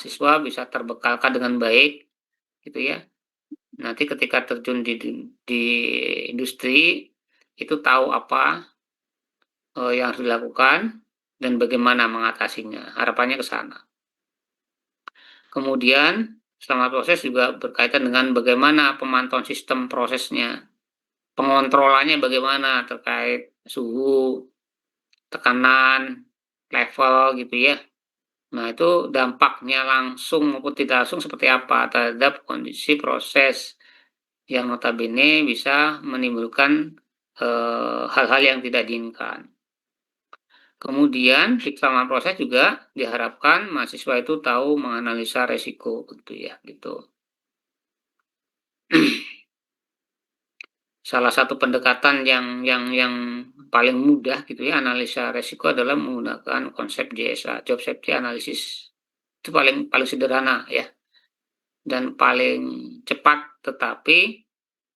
siswa bisa terbekalkan dengan baik gitu ya. Nanti ketika terjun di industri, itu tahu apa, yang harus dilakukan dan bagaimana mengatasinya, harapannya ke sana. Kemudian selama proses juga berkaitan dengan bagaimana pemantauan sistem prosesnya, pengontrolannya bagaimana terkait suhu, tekanan, level gitu ya. Nah, itu dampaknya langsung maupun tidak langsung seperti apa terhadap kondisi proses yang notabene bisa menimbulkan, hal-hal yang tidak diinginkan. Kemudian selama proses juga diharapkan mahasiswa itu tahu menganalisa resiko gitu ya, gitu. Salah satu pendekatan yang paling mudah gitu ya, analisa resiko adalah menggunakan konsep JSA, Job Safety Analysis. Itu paling paling sederhana ya, dan paling cepat, tetapi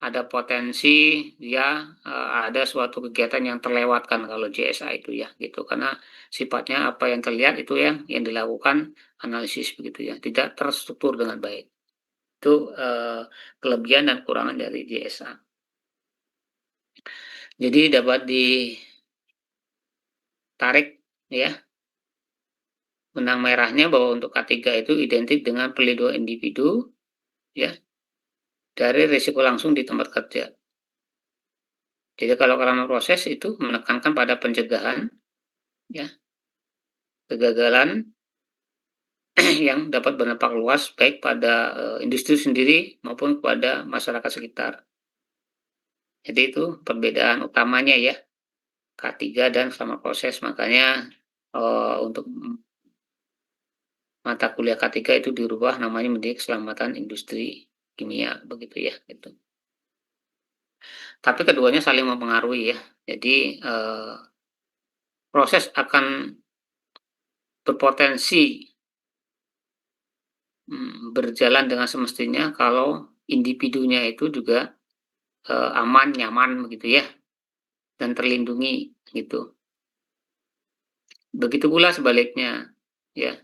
ada potensi dia, ada suatu kegiatan yang terlewatkan kalau JSA itu ya, gitu. Karena sifatnya apa yang terlihat itu yang dilakukan analisis begitu ya, tidak terstruktur dengan baik. Itu, kelebihan dan kekurangan dari JSA. Jadi dapat ditarik ya, benang merahnya bahwa untuk K3 itu identik dengan perlindungan individu ya, dari risiko langsung di tempat kerja. Jadi kalau selama proses itu menekankan pada pencegahan ya, kegagalan yang dapat berdampak luas baik pada, industri sendiri maupun kepada masyarakat sekitar. Jadi itu perbedaan utamanya ya, K3 dan selama proses. Makanya, untuk mata kuliah K3 itu dirubah namanya menjadi keselamatan industri kimia, begitu ya, gitu. Tapi keduanya saling mempengaruhi ya. Jadi, proses akan berpotensi, berjalan dengan semestinya kalau individunya itu juga, aman, nyaman begitu ya, dan terlindungi gitu. Begitu pula sebaliknya, ya.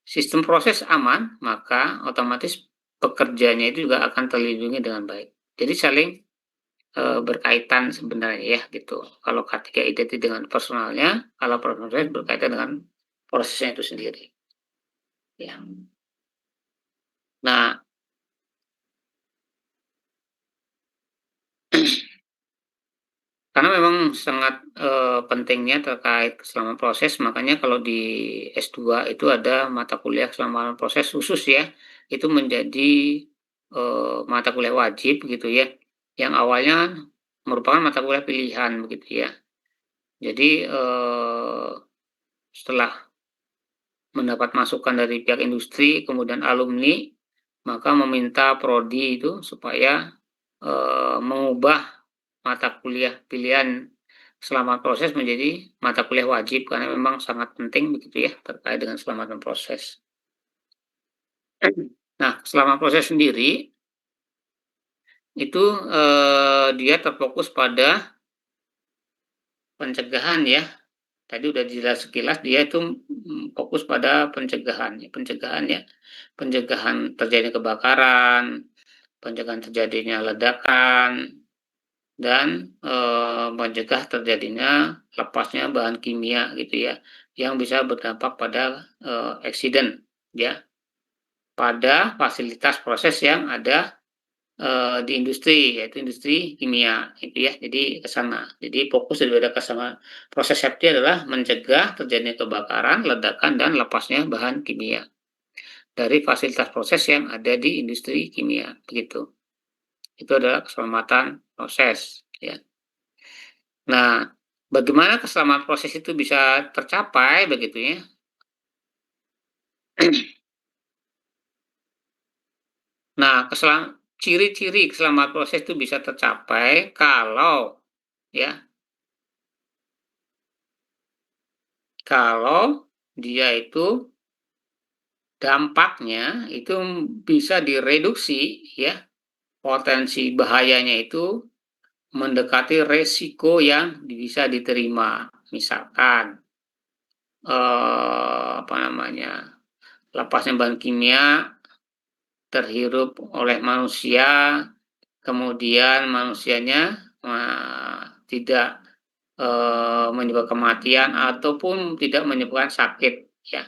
Sistem proses aman, maka otomatis pekerjanya itu juga akan terlindungi dengan baik. Jadi saling, berkaitan sebenarnya ya gitu. Kalau K3 identik dengan personalnya, kalau proses berkaitan dengan prosesnya itu sendiri, ya. Nah, karena memang sangat, pentingnya terkait keselamatan proses, makanya kalau di S2 itu ada mata kuliah keselamatan proses khusus ya, itu menjadi, mata kuliah wajib gitu ya, yang awalnya merupakan mata kuliah pilihan begitu ya. Jadi, setelah mendapat masukan dari pihak industri, kemudian alumni, maka meminta prodi itu supaya, mengubah mata kuliah pilihan selama proses menjadi mata kuliah wajib karena memang sangat penting begitu ya terkait dengan keselamatan proses. Nah, selama proses sendiri itu, dia terfokus pada pencegahan ya. Tadi udah jelas sekilas dia itu, fokus pada pencegahan ya, pencegahan terjadinya kebakaran, pencegahan terjadinya ledakan, dan, mencegah terjadinya lepasnya bahan kimia gitu ya, yang bisa berdampak pada, eksiden ya, pada fasilitas proses yang ada, di industri, yaitu industri kimia itu ya. Jadi ke sana. Jadi fokus daripada keselamatan proses safety adalah mencegah terjadinya kebakaran, ledakan, dan lepasnya bahan kimia dari fasilitas proses yang ada di industri kimia, begitu. Itu adalah keselamatan proses ya. Nah, bagaimana keselamatan proses itu bisa tercapai begitu ya. Nah, ciri-ciri keselamatan proses itu bisa tercapai kalau ya, kalau dia itu dampaknya itu bisa direduksi ya, potensi bahayanya itu mendekati resiko yang bisa diterima. Misalkan apa namanya, lepasnya bahan kimia terhirup oleh manusia, kemudian manusianya tidak menyebabkan kematian ataupun tidak menyebabkan sakit, ya.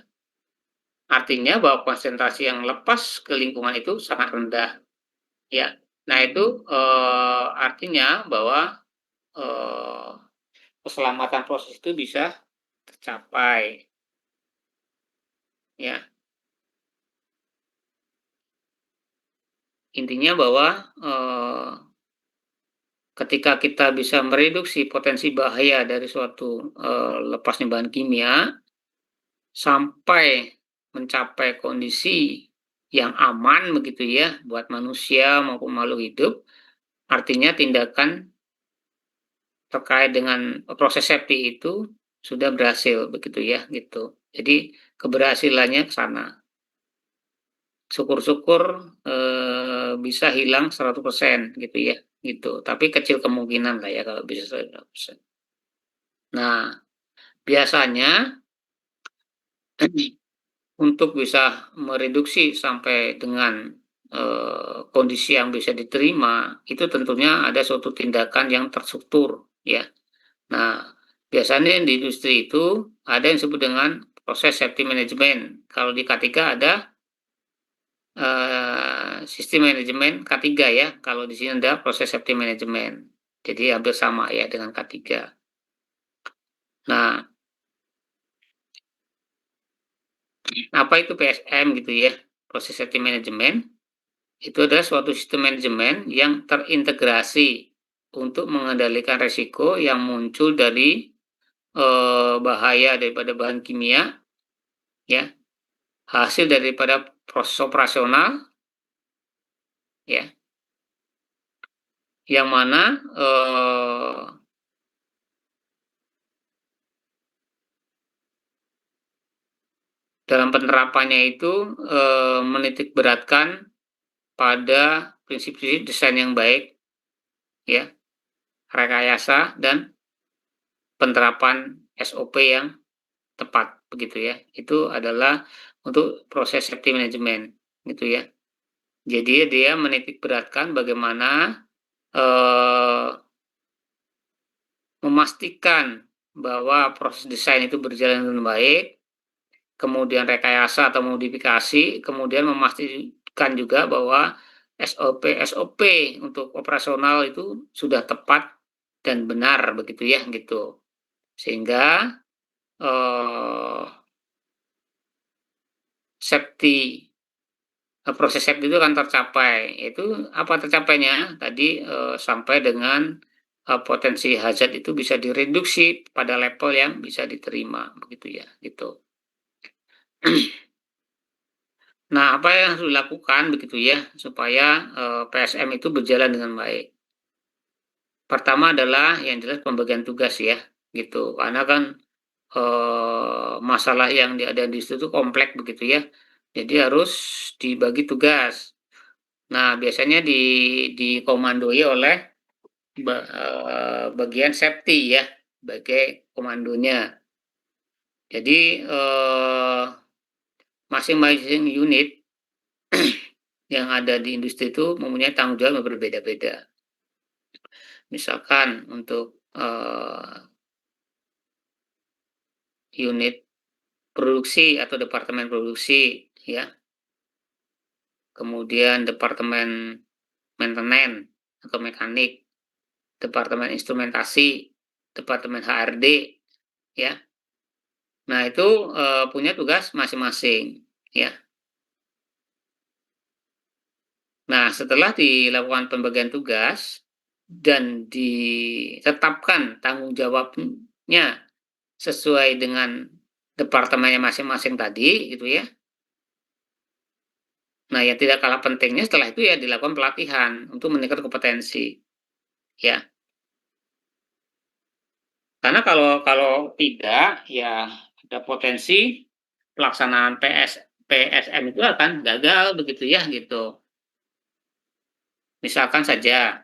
Artinya bahwa konsentrasi yang lepas ke lingkungan itu sangat rendah, ya. Nah itu, artinya bahwa, eee, keselamatan proses itu bisa tercapai, ya. Intinya bahwa, ketika kita bisa mereduksi potensi bahaya dari suatu, lepasnya bahan kimia, sampai mencapai kondisi yang aman begitu ya, buat manusia maupun makhluk hidup, artinya tindakan terkait dengan proses safety itu sudah berhasil begitu ya, gitu. Jadi keberhasilannya ke sana. Syukur-syukur, bisa hilang 100% gitu ya, gitu. Tapi kecil kemungkinan lah ya kalau bisa 100%. Nah, biasanya untuk bisa mereduksi sampai dengan, kondisi yang bisa diterima, itu tentunya ada suatu tindakan yang terstruktur, ya. Nah, biasanya di industri itu ada yang disebut dengan proses safety management. Kalau di K3 ada, sistem manajemen K3 ya, kalau di sini ada proses safety management. Jadi hampir sama ya dengan K3. Nah, apa itu PSM gitu ya, proses safety management, itu adalah suatu sistem manajemen yang terintegrasi untuk mengendalikan resiko yang muncul dari, bahaya daripada bahan kimia, ya, hasil daripada proses operasional, ya, yang mana, dalam penerapannya itu, menitik beratkan pada prinsip-prinsip desain yang baik, ya, rekayasa dan penerapan SOP yang tepat, begitu ya. Itu adalah untuk proses safety management, gitu ya. Jadi dia menitik beratkan bagaimana, eee, memastikan bahwa proses desain itu berjalan dengan baik, kemudian rekayasa atau modifikasi, kemudian memastikan juga bahwa SOP-SOP untuk operasional itu sudah tepat dan benar begitu ya, gitu. Sehingga, eee, safety proses safety itu akan tercapai. Itu apa tercapainya? Tadi, sampai dengan, potensi hazard itu bisa direduksi pada level yang bisa diterima, begitu ya, gitu. Nah, apa yang harus dilakukan begitu ya, supaya, PSM itu berjalan dengan baik? Pertama adalah yang jelas pembagian tugas ya, gitu. Karena kan, masalah yang ada di situ tuh kompleks begitu ya. Jadi harus dibagi tugas. Nah, biasanya dikomandoi oleh bagian safety ya, sebagai komandonya. Jadi, masing-masing unit yang ada di industri itu mempunyai tanggung jawab yang berbeda-beda. Misalkan untuk, unit produksi atau departemen produksi ya, kemudian departemen maintenance atau mekanik, departemen instrumentasi, departemen HRD ya. Nah itu, punya tugas masing-masing ya. Nah setelah dilakukan pembagian tugas dan ditetapkan tanggung jawabnya sesuai dengan departemennya masing-masing tadi gitu ya. Nah yang tidak kalah pentingnya setelah itu ya dilakukan pelatihan untuk meningkatkan kompetensi ya. Karena kalau tidak ya ada potensi pelaksanaan PSM itu akan gagal begitu ya gitu. Misalkan saja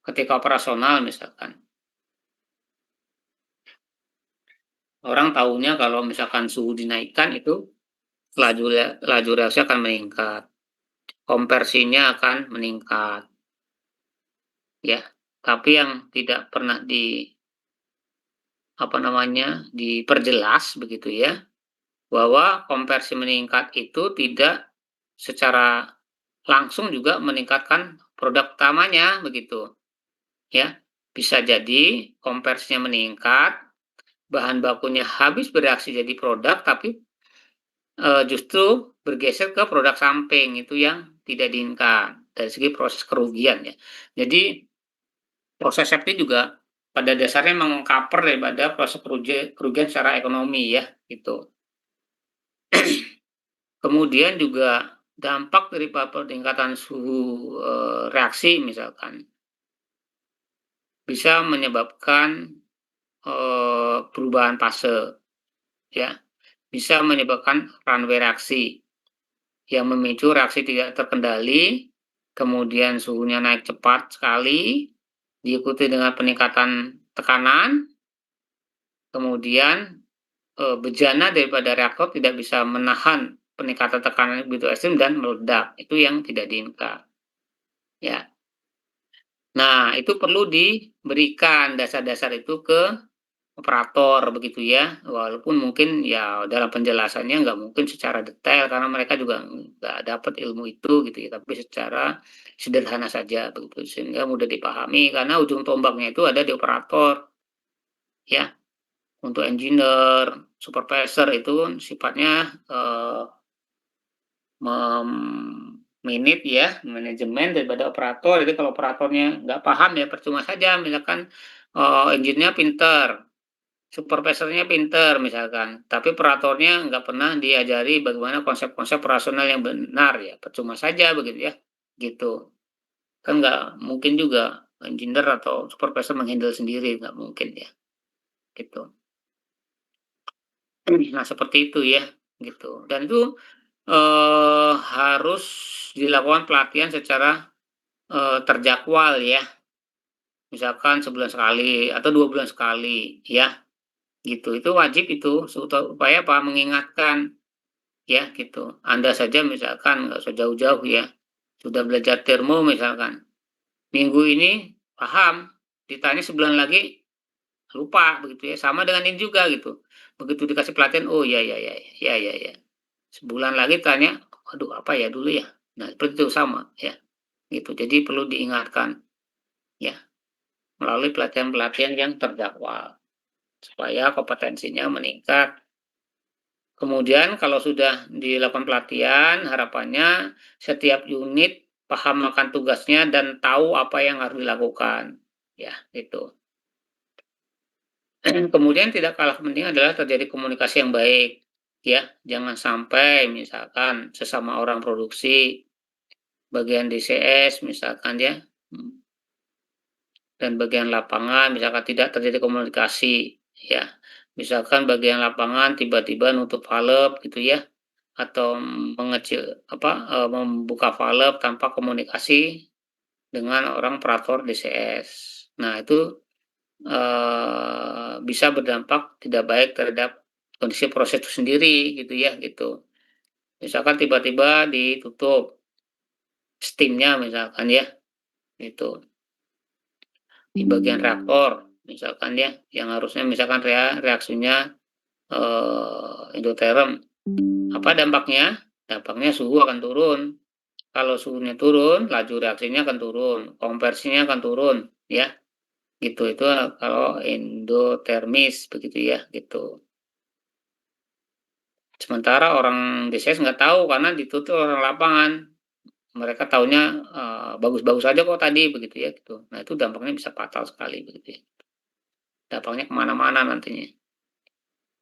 ketika operasional misalkan, Orang tahunya kalau misalkan suhu dinaikkan itu laju laju reaksi akan meningkat, konversinya akan meningkat, ya. Tapi yang tidak pernah apa namanya, diperjelas begitu ya, bahwa konversi meningkat itu tidak secara langsung juga meningkatkan produk utamanya begitu, ya. Bisa jadi konversinya meningkat, bahan bakunya habis bereaksi jadi produk, tapi justru bergeser ke produk samping, itu yang tidak diinginkan dari segi proses kerugian ya. Jadi proses safety juga pada dasarnya meng-cover daripada proses kerugian secara ekonomi ya, gitu. Kemudian juga dampak dari peningkatan suhu, reaksi misalkan, bisa menyebabkan, perubahan fase ya, bisa menyebabkan runway reaksi. Yang memicu reaksi tidak terkendali, kemudian suhunya naik cepat sekali, diikuti dengan peningkatan tekanan, kemudian bejana daripada reaktor tidak bisa menahan peningkatan tekanan yang begitu ekstrim dan meledak. Itu yang tidak diinginkan. Ya. Nah, itu perlu diberikan dasar-dasar itu ke operator begitu ya, walaupun mungkin ya dalam penjelasannya nggak mungkin secara detail karena mereka juga nggak dapat ilmu itu gitu ya, tapi secara sederhana saja begitu, sehingga mudah dipahami karena ujung tombaknya itu ada di operator ya. Untuk engineer, supervisor itu kan sifatnya, mem-manage ya, manajemen daripada operator. Jadi kalau operatornya nggak paham ya percuma saja misalkan, engineer-nya pinter, supervisornya pinter misalkan, tapi operatornya nggak pernah diajari bagaimana konsep-konsep operasional yang benar ya, percuma saja begitu ya, gitu. Kan nggak mungkin juga engineer atau supervisor meng-handle sendiri, nggak mungkin ya, gitu. Nah seperti itu ya, gitu. Dan itu, harus dilakukan pelatihan secara, terjadwal ya, misalkan sebulan sekali atau 2 bulan sekali ya, gitu. Itu wajib itu, supaya apa, mengingatkan. Ya gitu, Anda saja misalkan nggak usah jauh-jauh ya, sudah belajar termo misalkan, minggu ini paham, ditanya sebulan lagi lupa begitu ya, sama dengan ini juga gitu. Begitu dikasih pelatihan, oh ya ya ya ya ya ya, sebulan lagi tanya, "Aduh apa ya dulu ya?" Nah seperti itu sama ya, gitu. Jadi perlu diingatkan ya, melalui pelatihan-pelatihan yang terjadwal, supaya kompetensinya meningkat. Kemudian kalau sudah dilakukan pelatihan, harapannya setiap unit paham akan tugasnya dan tahu apa yang harus dilakukan, ya itu. Kemudian tidak kalah penting adalah terjadi komunikasi yang baik, ya. Jangan sampai misalkan sesama orang produksi, bagian DCS misalkan ya, dan bagian lapangan misalkan tidak terjadi komunikasi, ya. Misalkan bagian lapangan tiba-tiba nutup valve gitu ya, atau mengecil apa, membuka valve tanpa komunikasi dengan orang operator DCS. Nah itu, bisa berdampak tidak baik terhadap kondisi proses itu sendiri gitu ya, gitu. Misalkan tiba-tiba ditutup steam-nya misalkan ya, itu di bagian reaktor misalkan ya, yang harusnya misalkan reaksinya, endoterm. Apa dampaknya? Dampaknya suhu akan turun. Kalau suhunya turun, laju reaksinya akan turun, konversinya akan turun, ya, gitu. Itu kalau endotermis begitu ya, gitu. Sementara orang DCS nggak tahu karena ditutup orang lapangan. Mereka taunya, bagus-bagus aja kok tadi begitu ya, gitu. Nah itu dampaknya bisa fatal sekali begitu ya. Dampaknya kemana-mana nantinya.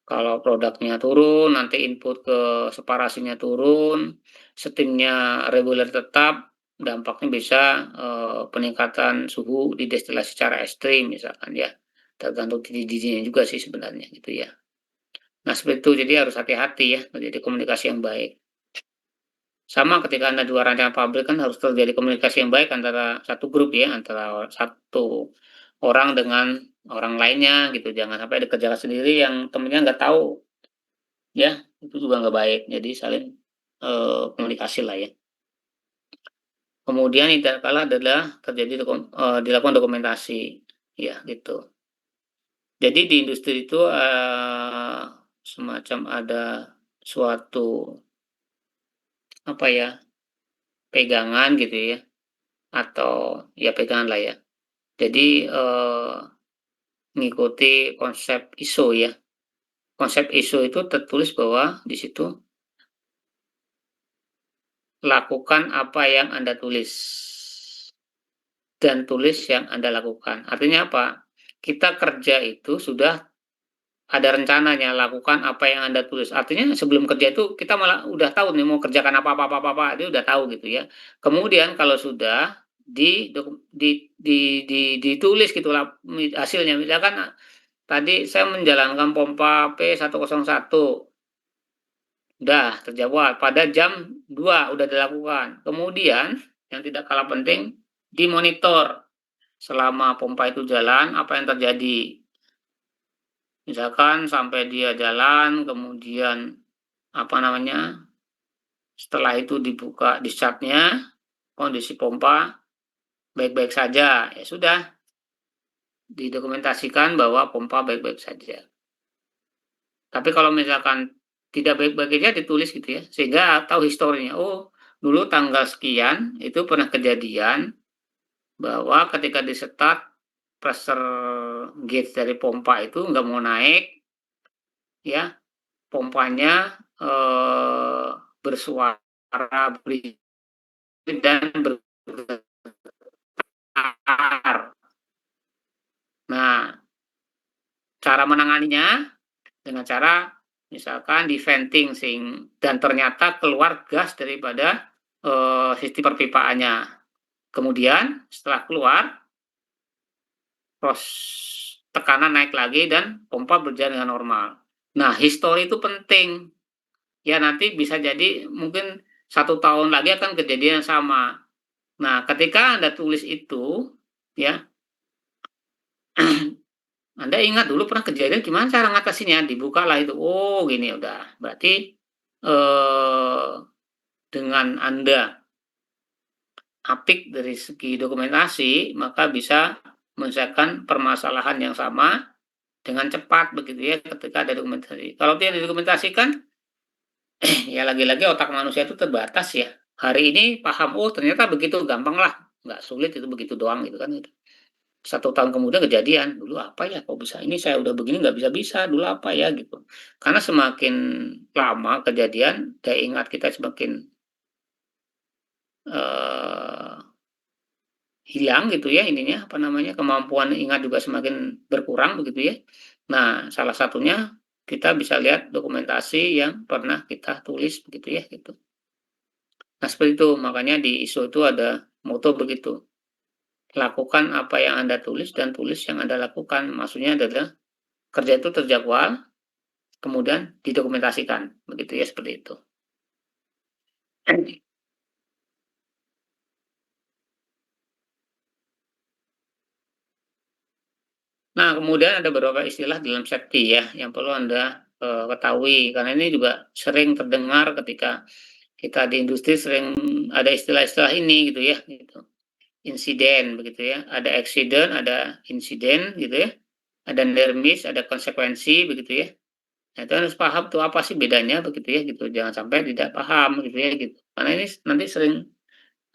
Kalau produknya turun, nanti input ke separasinya turun, steam-nya reguler tetap, dampaknya bisa, peningkatan suhu di destilasi secara ekstrim misalkan ya, tergantung titik-titiknya juga sih sebenarnya gitu ya. Nah seperti itu, jadi harus hati-hati ya, menjadi komunikasi yang baik. Sama ketika Anda rancangan pabrik kan harus terjadi komunikasi yang baik antara satu grup ya, antara satu orang dengan orang lainnya gitu, jangan sampai dikerjakan sendiri yang temennya nggak tahu, ya, itu juga nggak baik. Jadi saling, komunikasi lah ya. Kemudian yang tidak kalah adalah dilakukan dokumentasi, ya gitu. Jadi di industri itu, semacam ada suatu, apa ya, pegangan gitu ya, atau ya pegangan lah ya. Jadi, mengikuti konsep ISO ya. Konsep ISO itu tertulis bahwa di situ, lakukan apa yang Anda tulis, dan tulis yang Anda lakukan. Artinya apa? Kita kerja itu sudah ada rencananya, lakukan apa yang Anda tulis. Artinya sebelum kerja itu kita malah udah tahu nih mau kerjakan apa, itu udah tahu gitu ya. Kemudian kalau sudah ditulis gitulah hasilnya. Misalkan tadi saya menjalankan pompa P101, udah terjawab pada jam 2 udah dilakukan. Kemudian yang tidak kalah penting dimonitor selama pompa itu jalan apa yang terjadi. Misalkan sampai dia jalan, kemudian apa namanya, setelah itu dibuka discharge-nya, kondisi pompa baik-baik saja, ya sudah didokumentasikan bahwa pompa baik-baik saja. Tapi kalau misalkan tidak baik-baik saja ditulis gitu ya, sehingga tahu historinya. Oh, dulu tanggal sekian itu pernah kejadian bahwa ketika di-start pressure gauge dari pompa itu nggak mau naik, ya, pompanya, bersuara berisik dan bergetar. Nah, cara menanganinya dengan cara misalkan di-venting dan ternyata keluar gas daripada, sistem perpipaannya. Kemudian setelah keluar, pros tekanan naik lagi dan pompa berjalan dengan normal. Nah, histori itu penting. Ya nanti bisa jadi mungkin 1 tahun lagi akan kejadian yang sama. Nah, ketika Anda tulis itu, ya, Anda ingat dulu pernah kejadian gimana cara ngatasinnya, dibukalah itu, oh gini udah, berarti, eee, dengan Anda apik dari segi dokumentasi, maka bisa menyelesaikan permasalahan yang sama dengan cepat begitu ya ketika ada dokumentasi. Kalau tidak didokumentasikan, ya lagi-lagi otak manusia itu terbatas ya. Hari ini paham, oh ternyata begitu gampang lah, nggak sulit itu begitu doang gitu kan gitu. 1 tahun kemudian kejadian, dulu apa ya kok bisa ini saya udah begini nggak bisa-bisa, dulu apa ya gitu. Karena semakin lama kejadian, daya ingat kita semakin, eee, hilang gitu ya ininya, apa namanya, kemampuan ingat juga semakin berkurang begitu ya. Nah, salah satunya kita bisa lihat dokumentasi yang pernah kita tulis begitu ya, gitu. Nah, seperti itu, makanya di ISO itu ada moto begitu, lakukan apa yang Anda tulis dan tulis yang Anda lakukan. Maksudnya adalah kerja itu terjadwal, kemudian didokumentasikan, begitu ya, seperti itu. Nah, kemudian ada beberapa istilah dalam safety ya, yang perlu Anda, ketahui, karena ini juga sering terdengar ketika kita di industri sering ada istilah-istilah ini gitu ya, gitu. Insiden begitu ya, ada accident, ada insiden gitu ya, ada near miss, ada konsekuensi begitu ya. Nah, itu harus paham tuh apa sih bedanya begitu ya gitu, jangan sampai tidak paham gitu ya gitu. Karena ini nanti sering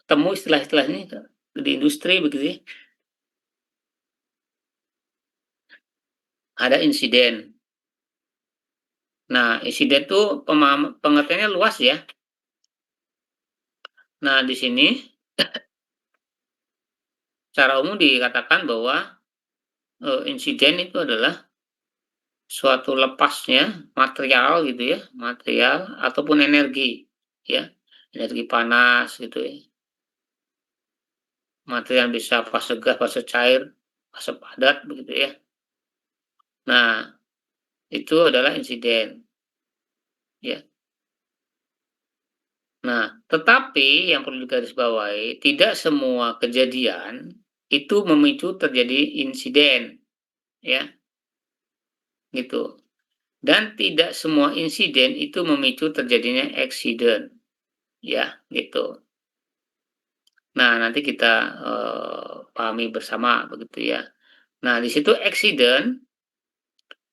ketemu istilah-istilah ini di industri begitu ya. Ada insiden. Nah, insiden tuh pengertiannya luas ya. Nah, di sini secara umum dikatakan bahwa, insiden itu adalah suatu lepasnya material gitu ya, material ataupun energi ya, energi panas gitu ya, material bisa fase gas, fase cair, fase padat begitu ya. Nah, itu adalah insiden ya. Nah, tetapi yang perlu digarisbawahi tidak semua kejadian itu memicu terjadi insiden, ya, gitu. Dan tidak semua insiden itu memicu terjadinya accident, ya, gitu. Nah, nanti kita pahami bersama begitu ya. Nah, di situ accident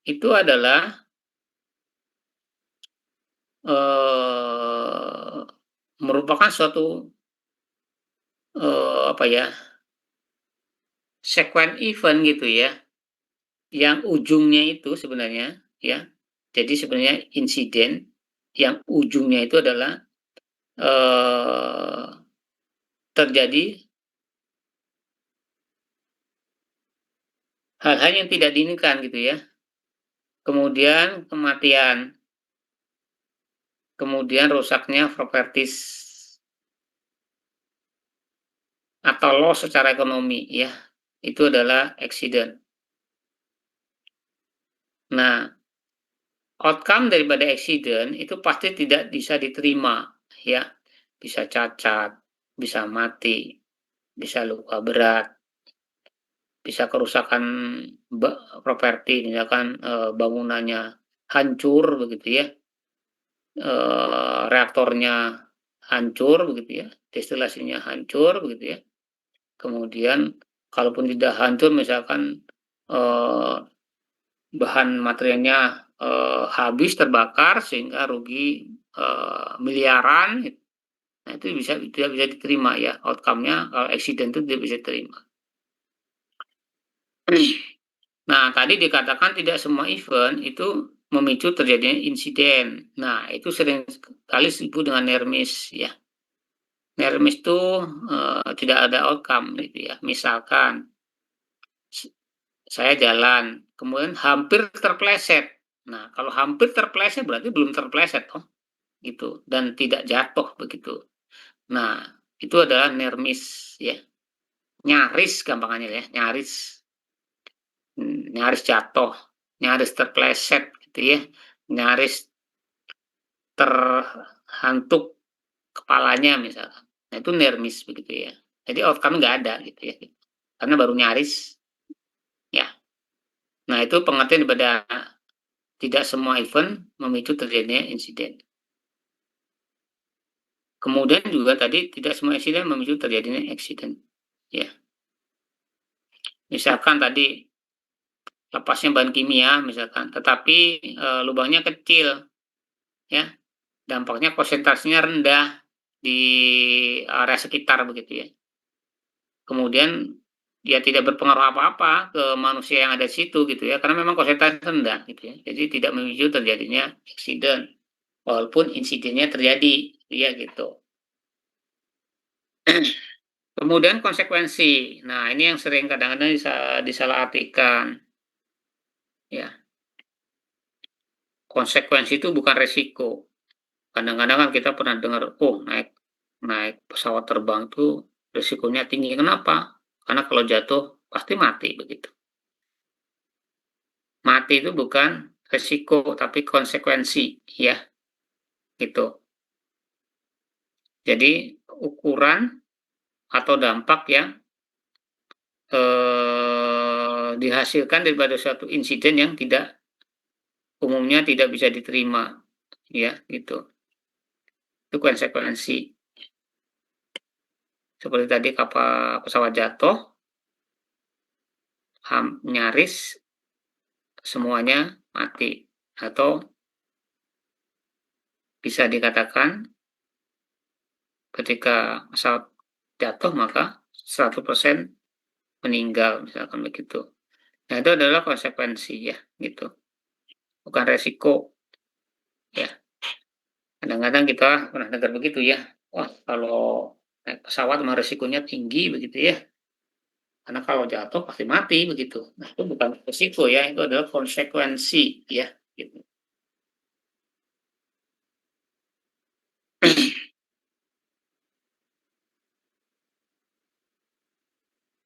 itu adalah eh, merupakan suatu apa ya, sequence event gitu ya, yang ujungnya itu sebenarnya ya. Jadi sebenarnya insiden yang ujungnya itu adalah eh, terjadi hal-hal yang tidak diinginkan gitu ya. Kemudian kematian, kemudian rusaknya properties atau loss secara ekonomi ya. Itu adalah accident. Nah, outcome daripada accident itu pasti tidak bisa diterima ya. Bisa cacat, bisa mati, bisa luka berat, bisa kerusakan properti, misalkan bangunannya hancur begitu ya, reaktornya hancur begitu ya, destilasinya hancur begitu ya. Kemudian kalaupun tidak hancur misalkan eh, bahan materialnya habis terbakar sehingga rugi miliaran, nah itu tidak bisa diterima ya, outcome-nya kalau accident itu tidak bisa diterima. Nah, tadi dikatakan tidak semua event itu memicu terjadinya insiden. Nah, itu sering kali disebut dengan near miss ya. Near miss itu tidak ada outcome gitu ya. Misalkan saya jalan, kemudian hampir terpleset. Nah, kalau hampir terpleset berarti belum terpleset toh, gitu, dan tidak jatuh begitu. Nah, itu adalah near miss ya. Nyaris gampangannya ya, nyaris nyaris jatuh, nyaris terpleset gitu ya, nyaris terhantuk kepalanya misalkan. Nah, itu near miss begitu ya. Jadi outcome nggak ada gitu ya. Karena baru nyaris ya. Nah, itu pengertian daripada tidak semua event memicu terjadinya insiden. Kemudian juga tadi tidak semua insiden memicu terjadinya accident. Ya. Misalkan tadi lepasnya bahan kimia misalkan, tetapi lubangnya kecil ya. Dampaknya konsentrasinya rendah di area sekitar begitu ya. Kemudian ya tidak berpengaruh apa-apa ke manusia yang ada di situ gitu ya, karena memang konsentrasi rendah gitu ya. Jadi tidak memicu terjadinya accident walaupun insidennya terjadi ya gitu. Kemudian konsekuensi. Nah, ini yang sering kadang-kadang disalahartikan ya. Konsekuensi itu bukan resiko. Kadang-kadang kan kita pernah dengar, oh naik naik pesawat terbang itu risikonya tinggi. Kenapa? Karena kalau jatuh pasti mati begitu. Mati itu bukan risiko tapi konsekuensi ya, gitu. Jadi ukuran atau dampak yang dihasilkan daripada suatu insiden yang tidak umumnya tidak bisa diterima ya, gitu. Itu konsekuensi. Seperti tadi kapal pesawat jatuh, nyaris semuanya mati, atau bisa dikatakan ketika pesawat jatuh maka 100% meninggal misalkan begitu. Nah, itu adalah konsekuensi ya, gitu. Bukan resiko ya. Kadang-kadang kita pernah dengar begitu ya. Wah, kalau naik pesawat memang resikonya tinggi begitu ya. Karena kalau jatuh pasti mati begitu. Nah, itu bukan resiko ya, itu adalah konsekuensi ya, gitu.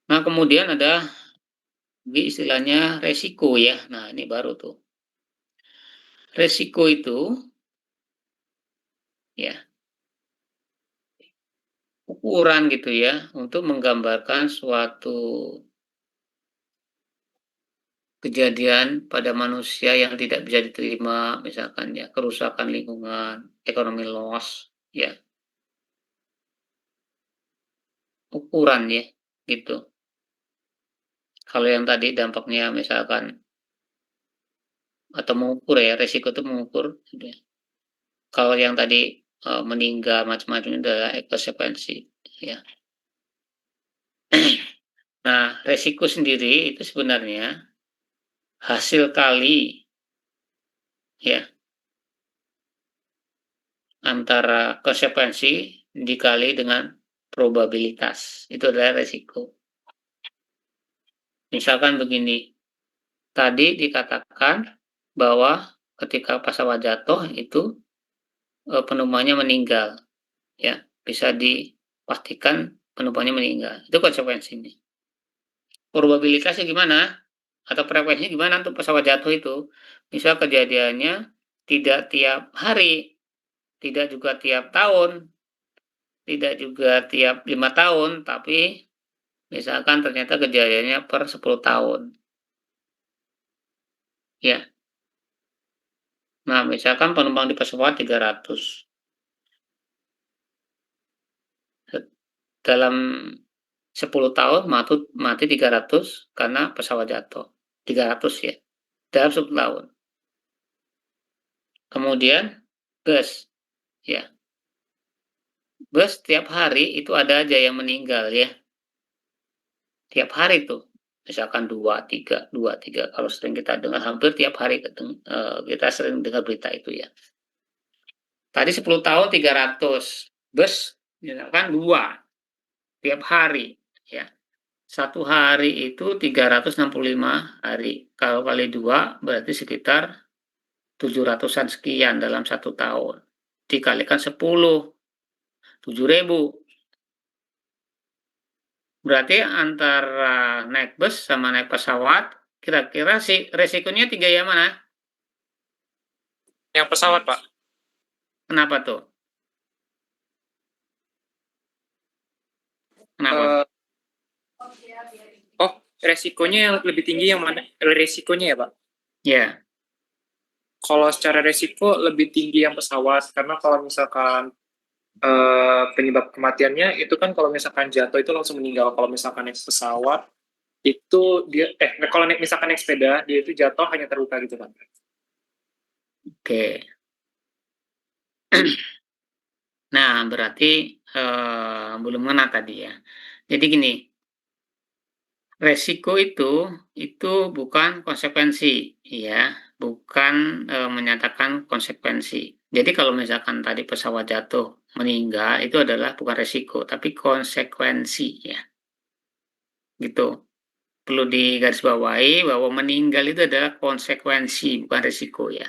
Nah, kemudian ada istilahnya resiko ya. Nah, ini baru tuh. Resiko itu ya ukuran gitu ya, untuk menggambarkan suatu kejadian pada manusia yang tidak bisa diterima, misalkan ya, kerusakan lingkungan, ekonomi loss, ya, ukuran ya, gitu. Kalau yang tadi dampaknya misalkan atau mengukur ya, resiko itu mengukur gitu ya. Kalau yang tadi, meninggal macam-macam itu adalah konsekuensi, ya. Nah, resiko sendiri itu sebenarnya hasil kali ya, antara konsekuensi dikali dengan probabilitas, itu adalah resiko. Misalkan begini, tadi dikatakan bahwa ketika pesawat jatuh itu, penumpangnya meninggal, ya, bisa dipastikan penumpangnya meninggal, itu konsekuensinya. Probabilitasnya gimana? Atau frekuensinya gimana untuk pesawat jatuh itu? Misal kejadiannya tidak tiap hari, tidak juga tiap tahun, tidak juga tiap 5 tahun, tapi misalkan ternyata kejadiannya per 10 tahun. Ya, nah misalkan penumpang di pesawat 300. Dalam 10 tahun mati 300 karena pesawat jatuh. 300 ya, dalam 10 tahun. Kemudian bus, ya. Bus tiap hari itu ada aja yang meninggal ya. Tiap hari tuh. Misalkan 2, 3 kalau sering kita dengar hampir tiap hari kita sering dengar berita itu ya. Tadi 10 tahun 300, bus misalkan 2 tiap hari ya. Satu hari itu 365 hari. Kalau kali 2 berarti sekitar 700-an sekian dalam 1 tahun. Dikalikan 10, 7.000. Berarti antara naik bus sama naik pesawat, kira-kira si resikonya 3 yang mana? Yang pesawat, Pak. Kenapa tuh? Kenapa? Oh, resikonya yang lebih tinggi yang mana? Resikonya ya, Pak? Ya, Kalau secara resiko lebih tinggi yang pesawat, karena kalau misalkan penyebab kematiannya itu kan kalau misalkan jatuh itu langsung meninggal. Kalau misalkan naik pesawat itu dia kalau misalkan naik sepeda dia itu jatuh hanya terluka gitu kan. oke. Nah, berarti belum ngena tadi ya. Jadi gini, resiko itu bukan konsekuensi, ya, bukan menyatakan konsekuensi. Jadi kalau misalkan tadi pesawat jatuh meninggal itu adalah bukan resiko, tapi konsekuensi ya, gitu. Perlu digarisbawahi bahwa meninggal itu adalah konsekuensi, bukan resiko ya.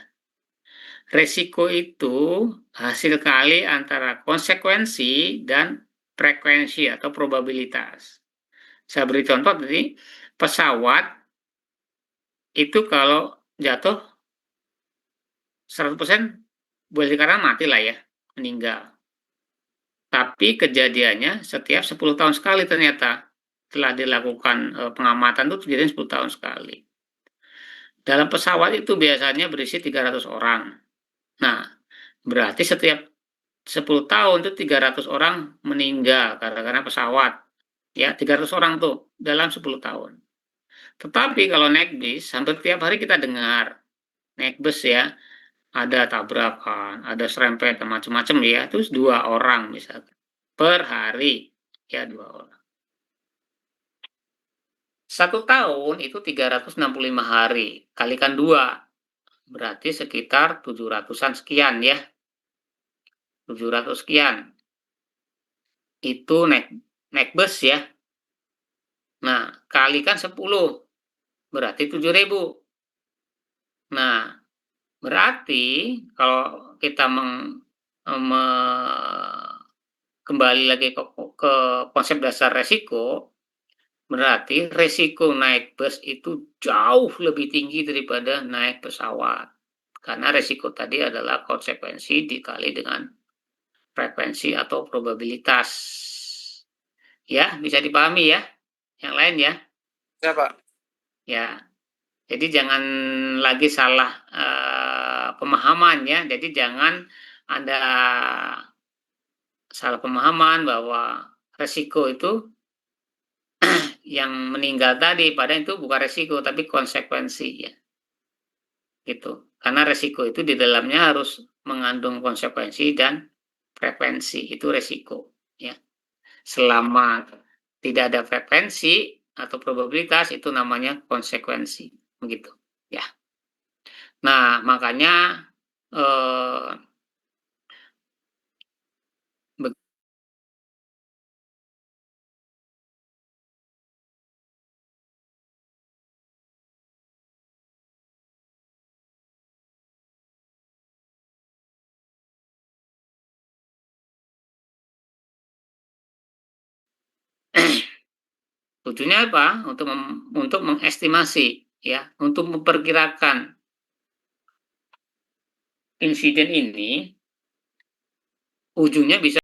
Resiko itu hasil kali antara konsekuensi dan frekuensi atau probabilitas. Saya beri contoh tadi, pesawat itu kalau jatuh 100% boleh dikatakan mati lah ya, meninggal. Tapi kejadiannya setiap 10 tahun sekali ternyata. Telah dilakukan pengamatan itu kejadian 10 tahun sekali. Dalam pesawat itu biasanya berisi 300 orang. Nah, berarti setiap 10 tahun itu 300 orang meninggal karena pesawat. Ya, 300 orang tuh dalam 10 tahun. Tetapi kalau naik bis, hampir tiap hari kita dengar naik bus ya, ada tabrakan, ada serempet, macam-macam ya, terus 2 orang misalkan per hari, ya 2 orang. 1 tahun itu 365 hari, kalikan 2, berarti sekitar 700-an sekian ya, 700 sekian. Itu naik bus ya. Nah, kalikan 10, berarti 7.000. Nah, berarti kalau kita kembali lagi ke konsep dasar resiko, berarti resiko naik bus itu jauh lebih tinggi daripada naik pesawat. Karena resiko tadi adalah konsekuensi dikali dengan frekuensi atau probabilitas. Ya, bisa dipahami ya. Yang lain ya. Ya, Pak. Ya. Jadi jangan lagi salah pemahaman ya. Jadi jangan Anda salah pemahaman bahwa resiko itu yang meninggal tadi, padahal itu bukan resiko tapi konsekuensi ya. Gitu. Karena resiko itu di dalamnya harus mengandung konsekuensi dan frekuensi, itu resiko ya. Selama tidak ada frekuensi atau probabilitas, itu namanya konsekuensi begitu ya. Nah, makanya eh, tujuannya apa? Untuk mengestimasi ya, untuk memperkirakan insiden ini ujungnya bisa